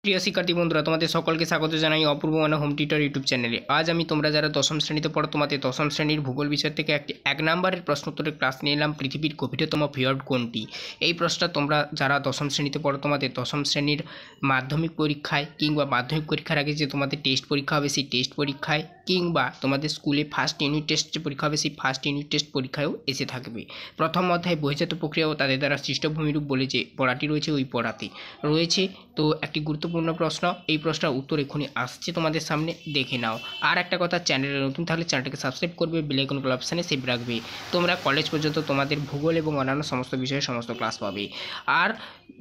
প্রিয় শিক্ষার্থী বন্ধুরা, তোমাদের সকলকে স্বাগত জানাই অপূর্ব মানে হোম টিউটর ইউটিউব চ্যানেলে। আজ আমি তোমরা যারা দশম শ্রেণীতে পড়ো তোমাদের দশম শ্রেণীর ভূগোল বিষয় থেকে একটি 1 নম্বরের প্রশ্নোত্তরের ক্লাস নিয়ে এলাম। পৃথিবীর গভীরতম ফিয়র্ড কোনটি? এই প্রশ্নটা তোমরা যারা দশম শ্রেণীতে পড়ো তোমাদের দশম শ্রেণীর মাধ্যমিক পরীক্ষায় কিংবা মাধ্যমিক পরীক্ষার আগে যে তোমাদের টেস্ট পরীক্ষা হবে সেই টেস্ট পরীক্ষায় কিংবা তোমাদের স্কুলে ফার্স্ট ইউনিট টেস্ট যে পরীক্ষা হবে সেই ফার্স্ট ইউনিট টেস্ট পরীক্ষায়ও এসে থাকবে। প্রথম অধ্যায় বহির্জাত প্রক্রিয়া ও তাদের দ্বারা সৃষ্ট ভূমিরূপ বলে যে পড়াটি রয়েছে ওই পড়াতে রয়েছে তো একটি গুরুত্বপূর্ণ প্রশ্ন। এই প্রশ্নের উত্তর এখনই আসছে তোমাদের সামনে, দেখে নাও। আর একটা কথা, চ্যানেলে নতুন থাকলে চ্যানেলটাকে সাবস্ক্রাইব করবে, বেল আইকন অপশানে সেভ রাখবে। তোমরা কলেজ পর্যন্ত তোমাদের ভূগোল এবং অন্যান্য সমস্ত বিষয়ে সমস্ত ক্লাস পাবে। আর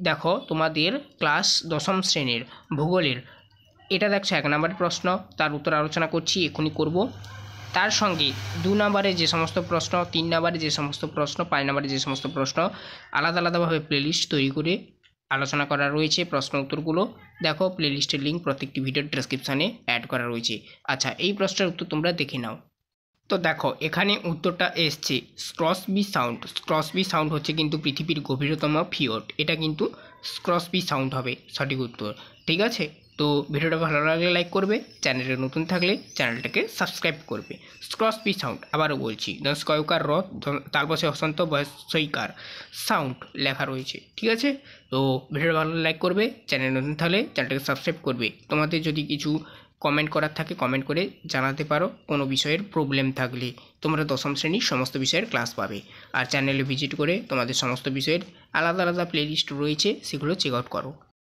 দেখো, তোমাদের ক্লাস দশম শ্রেণীর ভূগোলের এটা দেখছো 1 নম্বরের প্রশ্ন, তার উত্তর আলোচনা করছি, এখনই করব। তার সঙ্গে 2 নম্বরে যে সমস্ত প্রশ্ন, 3 নম্বরে যে সমস্ত প্রশ্ন, 5 নম্বরে যে সমস্ত প্রশ্ন আলাদা আলাদাভাবে প্লেলিস্ট তৈরি করে আলোচনা করা রয়েছে। প্রশ্ন উত্তরগুলো দেখো, প্লেলিস্টের লিঙ্ক প্রত্যেকটি ভিডিওর ডেসক্রিপশানে অ্যাড করা রয়েছে। আচ্ছা, এই প্রশ্নের উত্তর তোমরা দেখে নাও। তো দেখো, এখানে উত্তরটা এসছে ক্রসবি সাউন্ড। ক্রসবি সাউন্ড হচ্ছে কিন্তু পৃথিবীর গভীরতম ফিয়র্ড। এটা কিন্তু ক্রসবি সাউন্ড হবে সঠিক উত্তর। ঠিক আছে, তো ভিডিওটা ভালো লাগলে লাইক করবে, চ্যানেলে নতুন থাকলে চ্যানেলটাকে সাবস্ক্রাইব করবে। ক্রসবি সাউন্ড আবারও বলছি, স্কয়কার র তার পাশে অসন্ত বয়সইকার সাউন্ড লেখা রয়েছে। ঠিক আছে, তো ভিডিওটা ভালো লাইক করবে, চ্যানেলে নতুন থাকলে চ্যানেলটাকে সাবস্ক্রাইব করবে। তোমাদের যদি কিছু কমেন্ট করার থাকে কমেন্ট করে জানাতে পারো, কোনো বিষয়ের প্রবলেম থাকলে। তোমরা দশম শ্রেণীর সমস্ত বিষয়ের ক্লাস পাবে। আর চ্যানেলে ভিজিট করে তোমাদের সমস্ত বিষয়ের আলাদা আলাদা প্লেলিস্ট রয়েছে, সেগুলো চেক আউট করো।